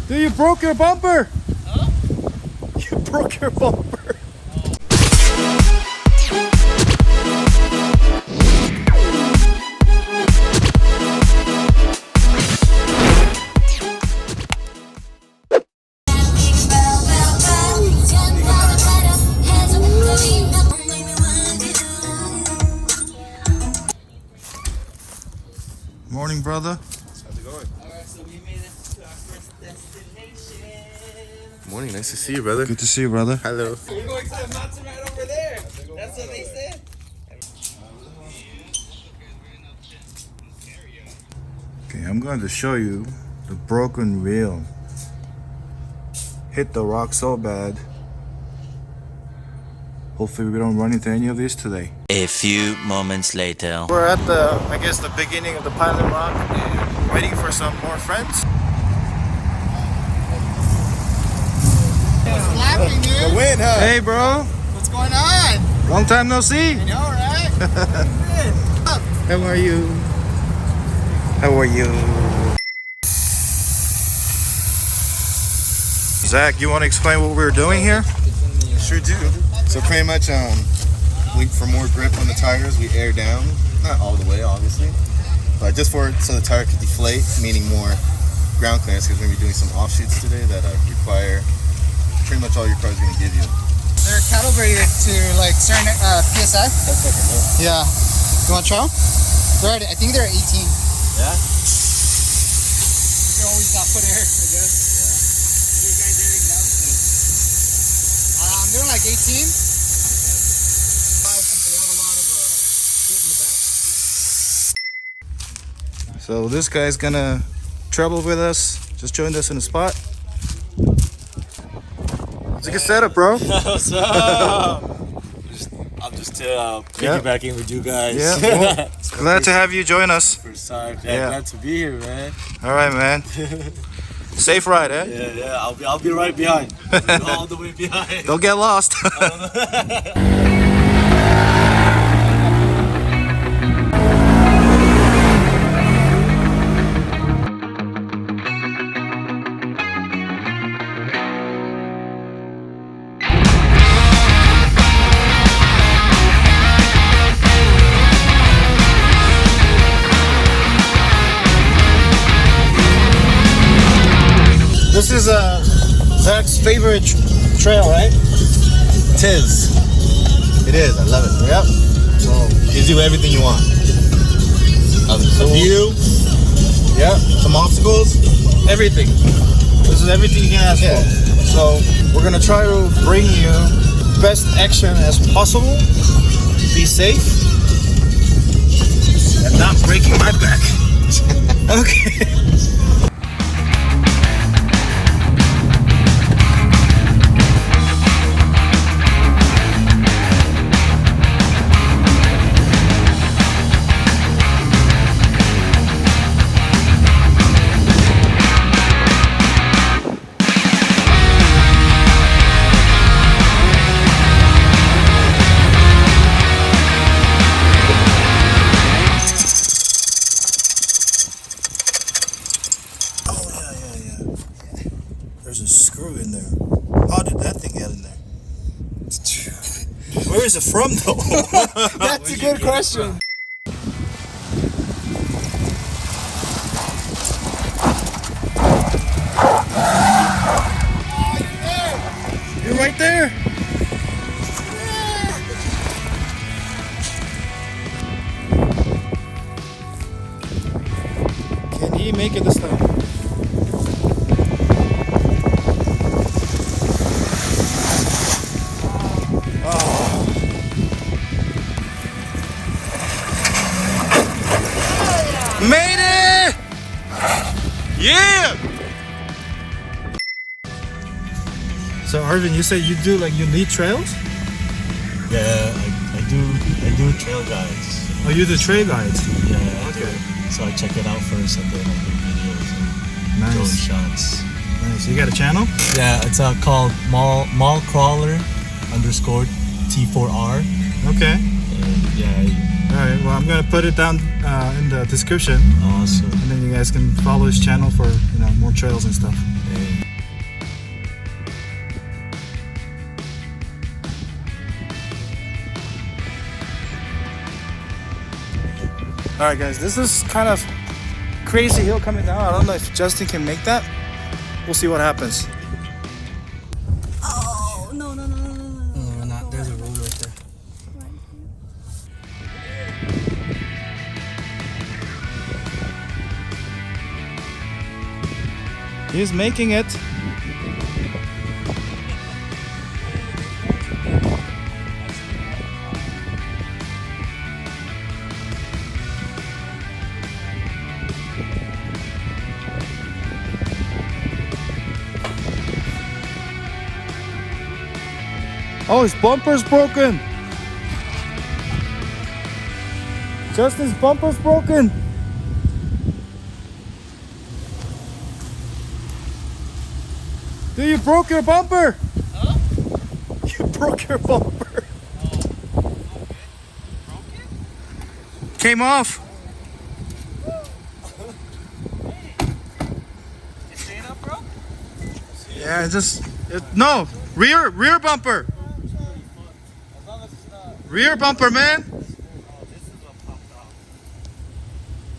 Dude, you broke your bumper! Huh? You broke your bumper! Morning, brother. How's it going? Alright, so we made it to our first destination. Morning, nice to see you, brother. Good to see you, brother. Hello. We're going to the mountain right over there. That's what they said. Okay, I'm going to show you the broken wheel. Hit the rock so bad. Hopefully we don't run into any of these today. A few moments later. We're at the, I guess, the beginning of the pilot rock and waiting for some more friends. What's laughing, dude? The wind, huh? Hey, bro. What's going on? Long time no see. I know, right? How are you? How are you? Zach, you want to explain what we're doing here? Sure do. So pretty much, for more grip on the tires, we air down. Not all the way, obviously, but just so the tire could deflate, meaning more ground clearance, because we're going to be doing some offshoots today that require pretty much all your car's going to give you. They're calibrated to like certain PSI. That's like a no. Yeah. You want to try them? I think they're at 18. Yeah? You can always not put air, I guess. You guys airing down? I'm doing like 18. So this guy's gonna travel with us. Just joined us in the spot. It's a good setup, bro. What's up? I'm just piggybacking with you guys. Yeah, well, glad to have you join us. First time. Yeah. Glad to be here, man. All right, man. Safe ride, eh? Yeah. I'll be right behind. I'll be all the way behind. Don't get lost. This is Zach's favorite trail, right? It is. It is. I love it. Yep. So gives you everything you want. A view. Yep. Some obstacles. Everything. This is everything you can ask for. So we're gonna try to bring you best action as possible. Be safe and not breaking my back. Okay. There's a screw in there. How did that thing get in there? Where is it from, though? That's a good question. You're right there. Can he make it this time? Made it! Yeah! So Arvin, you say you lead trails? Yeah, I do trail guides. Oh, you're the trail guides. Yeah. Okay. So I check it out first and then I do videos and drone Nice. shots. Nice. You got a channel? Yeah, it's called Mall Crawler _ T4R. Okay. Yeah. Yeah, All right. Well, I'm gonna put it down in the description, awesome. and then you guys can follow his channel for more trails and stuff. All right, guys. This is kind of crazy hill coming down. I don't know if Justin can make that. We'll see what happens. Oh, no. Not, there's a road right there. He's making it. Oh, his bumper's broken. Justin's bumper's broken. Dude, you broke your bumper. Huh? You broke your bumper. Oh. Broke it? Came off. It's staying up, bro? Yeah, no, rear bumper. As long as it's not. Rear bumper, man. Oh, this is what popped off.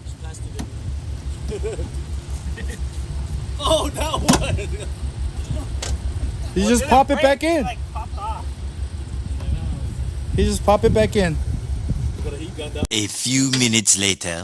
It's plastic. Oh, that one! You just pop it back in. Like popped off. You just pop it back in. Got a heat gun down. A few minutes later.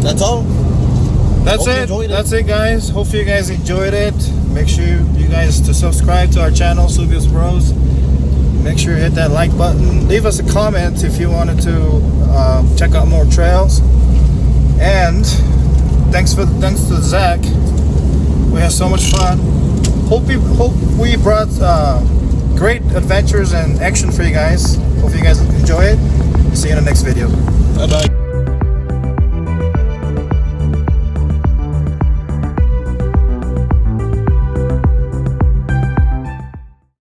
That's all. That's Hope you it. enjoyed it. That's it, guys. Hopefully you guys enjoyed it. Make sure you guys to subscribe to our channel, Subious Bros. Make sure you hit that like button. Leave us a comment if you wanted to check out more trails. And thanks to Zach. We had so much fun. Hope we brought great adventures and action for you guys. Hope you guys enjoy it. See you in the next video. Bye bye.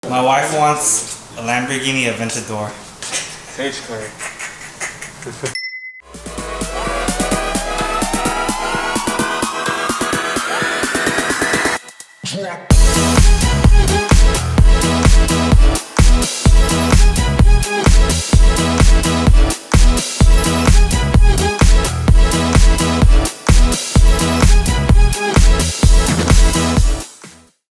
My wife wants a Lamborghini Aventador. Sage Clay.